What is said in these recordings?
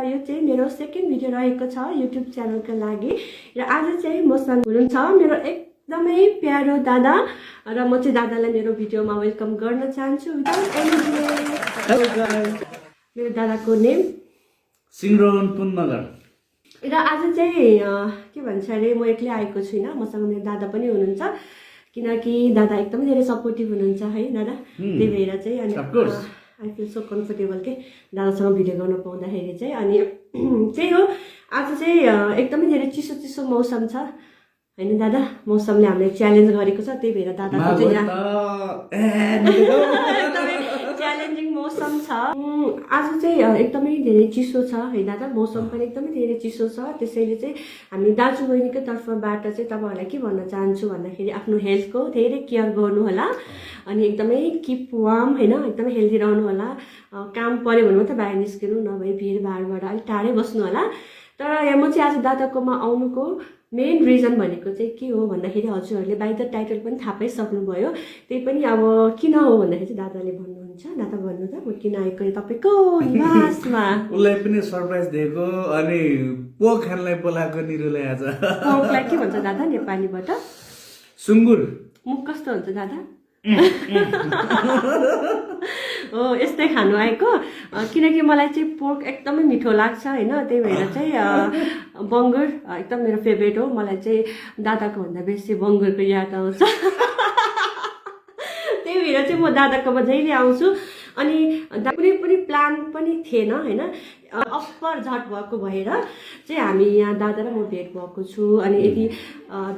यो चाहिँ मेरो सेकेन्ड भिडियो रहेको छ युट्युब च्यानलको लागि र आज चाहिँ मसँग हुनुहुन्छ मेरो एकदमै प्यारो दादा र म चाहिँ दादालाई मेरो भिडियोमा वेलकम गर्न चाहन्छु विदाउट एनी डिले। मेरो दादाको नेम सिंहरोहन पुनगर र आज चाहिँ के भन्छ अरे म एक्लै आएको छुइनँ, मसँग मेरो दादा पनि हुनुहुन्छ किनकि दादा एकदमै धेरै सपोर्टिभ हुनुहुन्छ है दादा। त्यही भएर चाहिँ अनि आई फिल सो कम्फर्टेबल के दादासँग भिडियो गर्न पाउँदाखेरि चाहिँ। अनि त्यही हो, आज चाहिँ एकदमै धेरै चिसो चिसो मौसम छ होइन दादा, मौसमले हामीलाई च्यालेन्ज गरेको छ। त्यही भएर दादाको चाहिँ यहाँ च्यालेन्जिङ मौसम छ। आज चाहिँ एकदमै धेरै चिसो छ है दादा, मौसम पनि एकदमै धेरै चिसो छ। त्यसैले चाहिँ हामी दाजु बहिनीको तर्फबाट चाहिँ तपाईँहरूलाई के भन्न चाहन्छु भन्दाखेरि आफ्नो हेल्थको धेरै केयर गर्नु होला अनि एकदमै किप वार्म होइन, एकदमै हेल्दी रहनु होला। काम पऱ्यो भने मात्रै बाहिर निस्किनु, नभए भिडभाडबाट अलिक टाढै बस्नु होला। तर म चाहिँ आज दादाकोमा आउनुको मेन रिजन भनेको चाहिँ के हो भन्दाखेरि हजुरहरूले बाइ द टाइटल पनि थाहा पाइसक्नुभयो। त्यही पनि अब किन हो भन्दाखेरि चाहिँ दादाले भन्नुहुन्छ। दादा भन्नु त म किन आएको तपाईँको निवासमा। उसलाई पनि सरप्राइज दिएको अनि पोक खानलाई बोलाएको निरुलाई आज। पोकलाई के भन्छ दादा नेपालीबाट? सुँगुर। मुख कस्तो हुन्छ दादा? हो यस्तै खानु आएको किनकि मलाई चाहिँ पोर्क एकदमै मिठो लाग्छ होइन। त्यही भएर चाहिँ बङ्गुर एकदम मेरो फेभरेट हो। मलाई चाहिँ दादाको भन्दा बेसी बङ्गुरको याद आउँछ। त्यही भएर चाहिँ म दादाकोमा जहिले आउँछु। अनि कुनै पनि प्लान पनि थिएन होइन, अप्पर झट भएको भएर चाहिँ हामी यहाँ दादा र म भेट भएको छु। अनि यदि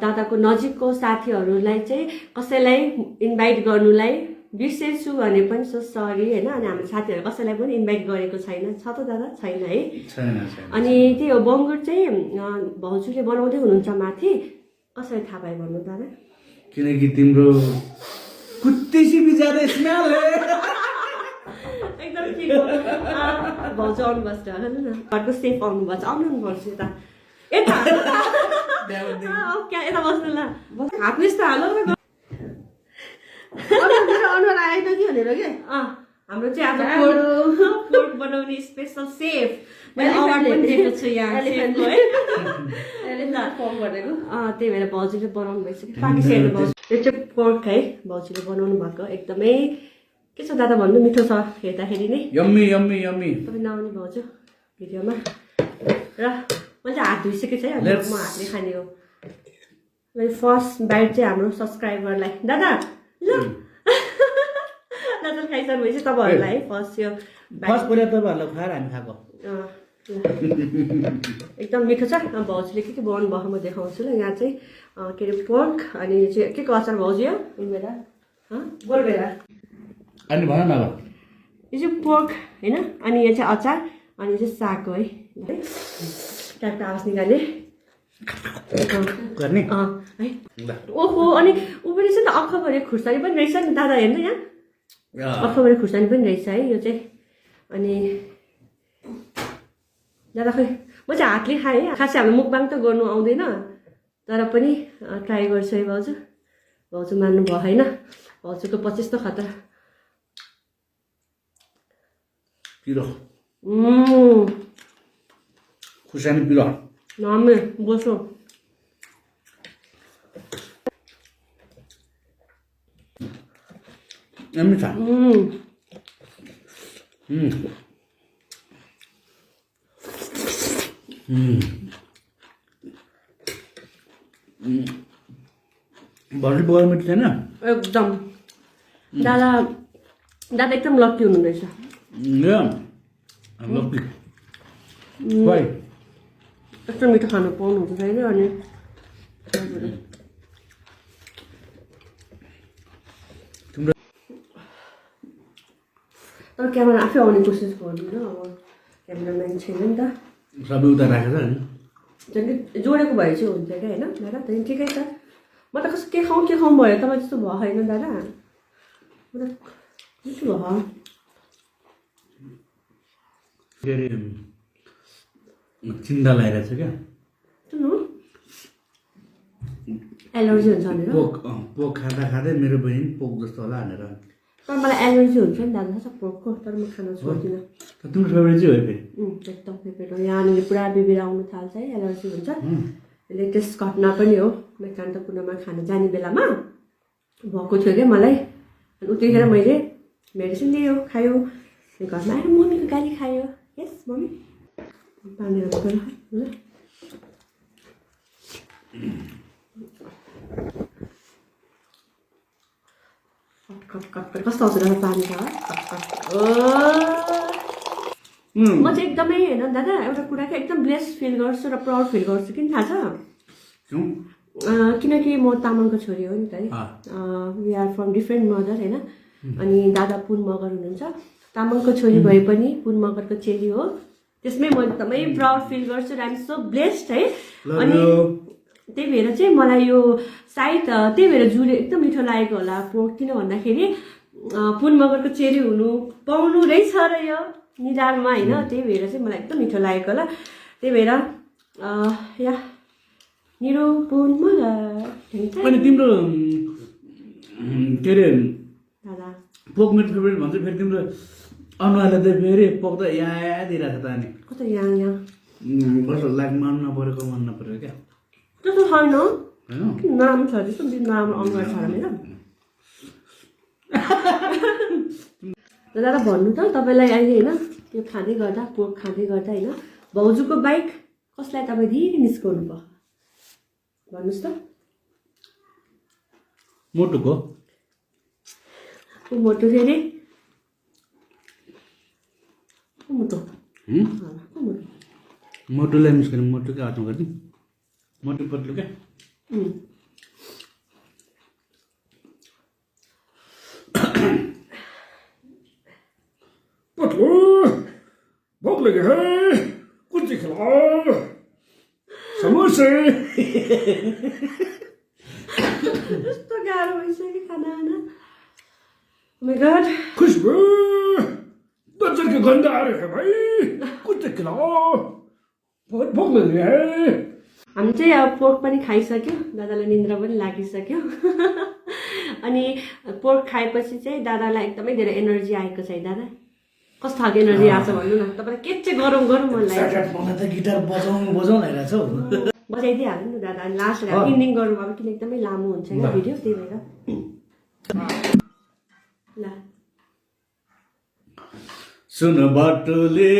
दादाको नजिकको साथीहरूलाई चाहिँ कसैलाई इन्भाइट गर्नुलाई बिर्सेछु भने पनि सो सरी होइन। अनि हाम्रो साथीहरू कसैलाई पनि इन्भाइट गरेको छैन। छ त दादा? छैन है। अनि त्यही हो, बङ्गुर चाहिँ भाउजूले बनाउँदै हुनुहुन्छ माथि। कसरी थाहा पायो भन्नु दादा? किनकि तिम्रो कुत्तेसी बिचारे स्मेल एकदम ठिक हो। भाउजू आउनुभएको छ हेर्नु न, घरको सेफ आउनुभएको छ। आउनुपर्छ यता यता यता बस्नु ल, हाप्नुहोस् त हालो अनुहार आएन कि भनेर के। हाम्रो चाहिँ आज पोर्क बनाउने स्पेसल सेफ मैले अवार्ड पनि दिएको छु यहाँ सेफको है। त्यही भएर भाउजूले बनाउनु भइसक्यो। पार्टी सेर्नु भाउजू, यो चाहिँ पोर्क है भाउजूले बनाउनु भएको। एकदमै के छ दादा भन्नु, मिठो छ हेर्दाखेरि नै। Yummy yummy yummy. तपाईँ नआउने भाउजू भिडियोमा। र मैले चाहिँ हात धोइसकेको छ है, म हातले खाने हो। मैले फर्स्ट बाइट चाहिँ हाम्रो सब्सक्राइबरलाई दादा ल दादाले खाइसक्नु भएपछि तपाईँहरूलाई फर्स्ट यो फर्स्ट पहिला तपाईँहरूलाई खुवाएर हामी खाएको। एकदम मिठो छ। भाउजूले के बनाउनु भएको म देखाउँछु ल। यहाँ चाहिँ के अरे पोर्क अनि यो चाहिँ के को अचार भाउजू? यो इन्भेरा गोलभेरा अनि भन न अब। यो चाहिँ पोर्क होइन, अनि यो चाहिँ अचार, अनि यो चाहिँ साग हो है। ट्याक्क आवाज निकाले गर्ने है। ओहो, अनि ऊ पनि रहेछ नि त, अखबारे खुर्सानी पनि रहेछ नि दादा, हेर्नु यहाँ अखबारे खुर्सानी पनि रहेछ है यो चाहिँ। अनि दादा खै म चाहिँ हातले खाएँ। खासै हाम्रो मुकबाङ त गर्नु आउँदैन, तर पनि ट्राई गर्छु है भाउजू। भाउजू मान्नु भयो होइन, भाउजूको 25 त खतरा। पिरो खुर्सानी पिरो नमे बसो। मिठा। भर्खर बगर मिठो छैन एकदम। दादा दादा एकदम लक्की हुनु रहेछ। लक्की यस्तो मिठो खानु पाउनुहुन्छ छैन। अनि तर क्यामेरा आफै आउने कोसिस गर्नु न, अब क्यामेराम्यान छैन नि त। सबै उता राखेर नि झन् जोडेको भए चाहिँ हुन्छ क्या होइन दादा। त्यहाँदेखि ठिकै छ। म त कस्तो के खाउँ भयो, तपाईँ जस्तो भयो होइन दादा। म त मिठो भयो। के अरे चिन्ता लागेको छ क्या, एलर्जी हुन्छ भनेर। पोक खाँदा खाँदै मेरो बहिनी पोक जस्तो होला भनेर। तर मलाई एलर्जी हुन्छ नि दादा पोर्कको, तर म खान छोड्दिनँ। तिम्रो फेभरेट चाहिँ हो फेरि एकदम फेभरेट हो यहाँनिर पुरा बिबिर आउनु थाल्छ है एलर्जी हुन्छ लेटेस्ट घटना पनि हो मेकान्तपुरमा खान जाने बेलामा भएको थियो क्या मलाई उतिखेर मैले मेडिसिन दियो खायो घरमा आएर मम्मीको गाली खायो यस मम्मी पानी हाल्नु ल कस्तो आउँछ दादा पानी छ म चाहिँ एकदमै होइन दादा एउटा कुरा क्या एकदम ब्लेस्ड फिल गर्छु र प्राउड फिल गर्छु किन थाहा छ किनकि म तामाङको छोरी हो नि त है we are from different mother होइन अनि दादा पुन मगर हुनुहुन्छ तामाङको छोरी भए पनि पुन मगरको चेली हो त्यसमै म एकदमै प्राउड फिल गर्छु र आइम सो ब्लेस्ड है अनि त्यही भएर चाहिँ मलाई यो सायद त्यही भएर जुरे एकदम मिठो लागेको होला पोर्क किन भन्दाखेरि पुन मगरको चेली हुनु पाउनु रहेछ र यो निधारमा होइन त्यही भएर चाहिँ मलाई एकदम मिठो लागेको होला त्यही भएर या निरो पुन मगर अनि तिम्रो के अरे दादा पोक मेरो फेभरेट भन्छ फेरि तिम्रो अनुहारले त फेरि पोक त यहाँ दिइरहेको छ त अनि कस्तो यहाँ कस्तो लाग मन नपरेको मन नपरेको क्या त्यस्तो छैन नाम छ त्यस्तो नाम अनुहार छ मेरो दादा भन्नु त तपाईँलाई अहिले होइन त्यो खाँदै गर्दा पोर्क खाँदै गर्दा होइन भाउजूको बाइक कसलाई तपाईँ धेरै निस्काउनु भयो भन्नुहोस् त मोटुको मोटो फेरि मोटो मोटुलाई निस्कनु मोटुकै हातमा गर्ने मोटु पत्लु क्या पतलू भूख लगी है कुछ खिलाओ समोसे कस्तो गाह्रो भइसक्यो खाना खाना माय गॉड खुशबू बच्चे की गंध आ रही है भाई कुछ खिलाओ बहुत भूख लगी है हामी चाहिँ अब पोर्क पनि खाइसक्यो दादालाई निन्द्रा पनि लागिसक्यो अनि पोर्क खाएपछि चाहिँ दादालाई एकदमै धेरै एनर्जी आएको छ है दादा कस्तो खालको एनर्जी आएको छ भन्नु न तपाईँलाई के चाहिँ गरौँ मन लाग्यो मलाई त गिटार बजाउनु लागिरहेको छ बजाइदिइहाल्नु नि दादा अनि लास्ट इन्डिङ गरौँ अब किन एकदमै लामो हुन्छ होइन भिडियो त्यही भएर ल सुन बाटोले